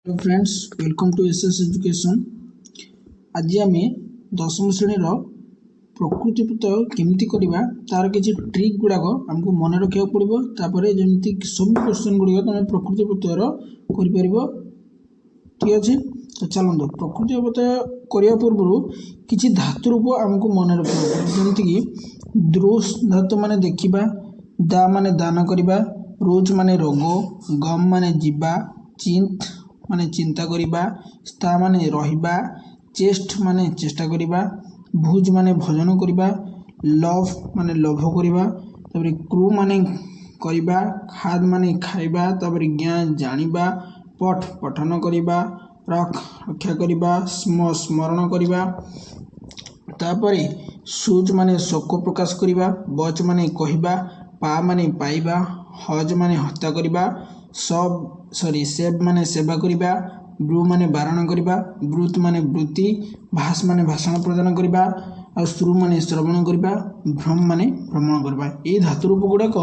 Hello friends, welcome to SS education. आज आम दशम श्रेणी प्रकृतिपुत केमती करवा तार किसी ट्रिक गुड़ाक आमको मन रखा पड़ो। तापर जमी सब क्वेश्चन गुड़िक तुम प्रकृतिपुतर कर ठीक अच्छे। तो चलते प्रकृतिपुत करने पूर्व किसी धातु रूप आमको मन रखा पड़े, जमीक द्रोष धातु माने देखा, दा माने दान करवा, रोज माने रोग, गम माने जीवा, चिंत माने चिंता करिबा, स्था माने रहिबा, चेस्ट माने चेष्टा करिबा, भुज माने भोजन करिबा, लव माने लोभ करिबा, तापर क्रू माने करिबा, खाद माने खाइबा, तापर ज्ञान जानिबा, पठ पठन करिबा, रख रक्षा करिबा, स्म स्मरण करिबा, तापर सुज माने शोक प्रकाश करिबा, बच माने कहिबा, पा माने पाइबा, हज माने हत्या करिबा, सेव माने सेवा करिबा, ब्रू माने बारण करिबा, ब्रुत माने वृत्ति, भाष माने भाषण प्रदान करिबा, और श्रु माने श्रवण करिबा, भ्रम माने भ्रमण करिबा। ये धातु रूप गुड़ाक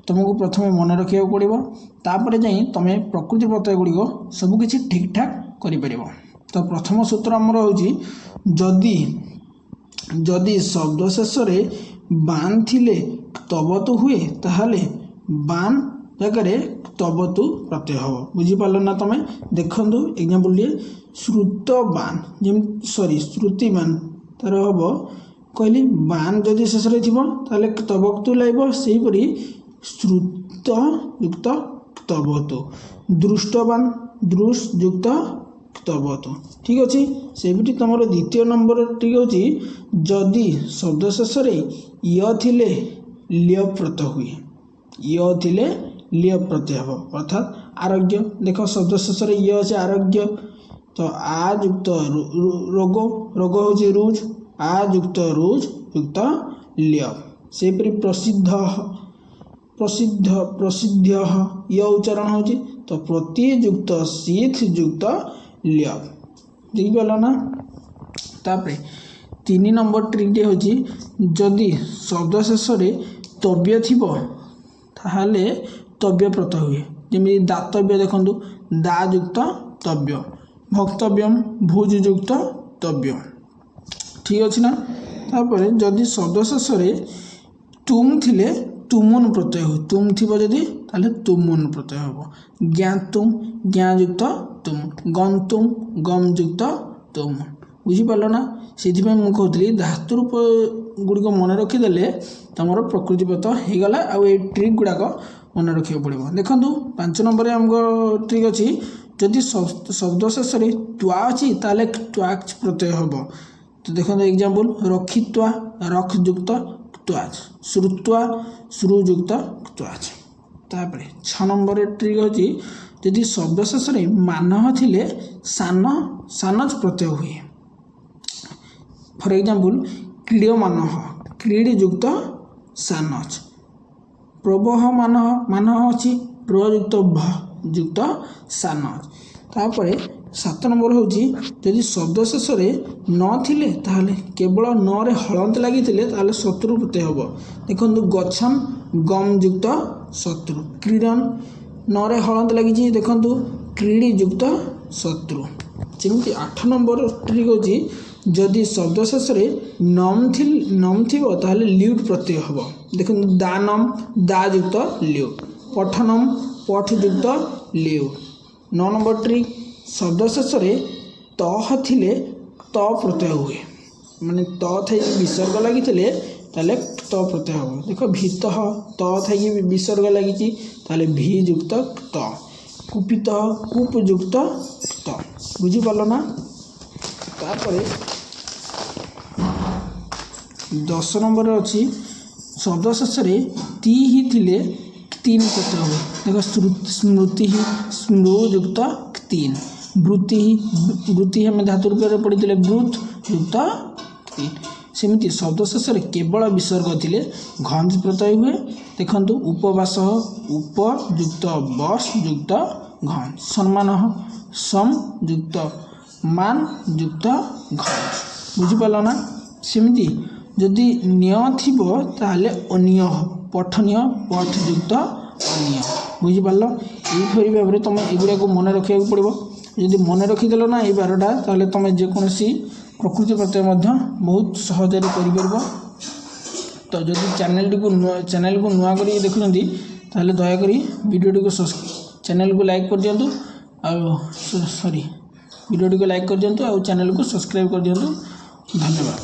तुमको प्रथम मन रखा पड़ो, तापर जाई तुम प्रकृति प्रत्यय गुड़िक सबकि ठीक ठाक कर। तो प्रथम सूत्र आमर हूँ जदि जदि शब्द शेष बान थिले तबतु हुए ताहले बान जगह तबतु प्रत्यय हम। बुझीपार ना तुम देखु एग्जाम्पल दिए श्रुतबान जमी श्रुतिबान तार हम कहली बान जदि शेष थोड़े तबतु लगे सेहीपरि श्रुत युक्त तबतु, दृष्टबान दृश युक्त तबतु। ठीक अच्छे। से तुम द्वितीय नंबर ठीक अच्छे जदि शब्द शेष य थिले लिय प्रत्यय हुए, य थिले लिय प्रत्यय हम अर्थात आरोग्य। देख शब्द शेष ये अच्छे आरोग्य, तो आ युक्त रोग, रोग हूँ रुज, आ युक्त रुज युक्त लिय। सेपरि प्रसिद्ध प्रसिद्ध प्रसिद्ध य उच्चारण हो तो प्रत्यय युक्त शीत युक्त लिय। देखिपाल ना। तापर 3 नंबर ट्रिक हूँ जदि शब्द शेष तव्य थी ताहले तव्य प्रत्यय हुए, जमी दातव्य देखु दा युक्त तव्य, भक्तव्यम भुज युक्त तव्य। ठीक अच्छे ना। तापर जदि शब्द शेष तुम थिले तुमुन प्रत्यय हो, तुम थी जदि ताहले तुमुन प्रत्यय हम। ज्ञातुम ज्ञा युक्त तुम, गंतुम गम युक्त तुम। बुझीपार ना। से कहती धातु रूप गुड़िक मन रखीदे तुम प्रकृतिपत हो गला। आ ट्रिक गुड़ाक मन रखा पड़ो। देखो 5 नंबर आमको ट्रिक अच्छी जदि शब्द शेष त्वा अच्छी ताले त्वाच प्रत्यय हम। तो देखो एग्जाम्पल रखित्वा रख युक्त त्वाच, श्रुत्वा श्रु युक्त त्वाच। तापर 6 नंबर ट्रिक अच्छी जदि शब्द शेष मान थिले सान सानच प्रत्यय हुए। फॉर एग्जाम्पल क्रीडमान क्रीड युक्त सानच, प्रवह मान अच्छी प्रयुक्त भ युक्त सानच। तापर 7 नंबर हूँ जदि शब्द शेष नथिले ताहले केवल न रे हलंत लगी शत्रु प्रत्यय हम। देखो गछन गम युक्त शत्रु, क्रीडन न रे हलंत लगी देखु क्रीड युक्त शत्रु। जमी 8 नंबर ट्रिक हूँ जदि शब्द शेष नम थी ताहले ल्यूट प्रत्यय हम। देखो दानम दा युक्त ल्यूट, पठनम पठ युक्त ल्यूट। 9 नंबर ट्रिक शब्द शेष तह थिले त प्रत्यय हुए, माने त थी विसर्ग लगी ताले त प्रत्यय हम। देखो भीत त थी विसर्ग लगी ताले भी युक्त त, कुपित कूप युक्त त। बुझीपाल ना। तापर 10 नंबर अच्छी शब्द शेष ती ही थिले तीन प्रत्यय हुए। देखो स्मृति स्मृ युक्त तीन, वृत्ति वृत्ति हमें धातु रूप पढ़ी ब्रुत युक्त तीन। सेमती शब्द शेष केवल विसर्ग थिले घंज प्रत्यय हुए। देखु उपवास उप युक्त बस युक्त घंज, सम्मान सम युक्त मान युक्त घंज। बुझीपाल ना। सेमती जदि निय थी ताहले अनिय, पठनीय पठ युक्त अनिय। बुझीपार। यही भाव में तुम युवा मन रखा पड़ो। যদি মনে রଖିদেଲ না এই 12টা তাহলে তুমি যেকୌଣସି ପ୍ରକୃତି ପ୍ରତ୍ୟୟ ମଧ୍ୟ ବହୁତ ସହଜରେ କରିପାରିବ। ତ ଯଦି ଚ୍ୟାନେଲକୁ ନୂଆ କରି ଦେଖୁଛନ୍ତି ତାହେଲେ ଦୟାକରି ଚ୍ୟାନେଲକୁ ଲାଇକ୍ କରିଦିଅନ୍ତୁ ଆଉ ଭିଡ଼ିଓଟିକୁ ଲାଇକ୍ କରିଦିଅନ୍ତୁ ଆଉ ଚ୍ୟାନେଲକୁ ସବସ୍କ୍ରାଇବ୍ କରିଦିଅନ୍ତୁ। ଧନ୍ୟବାଦ।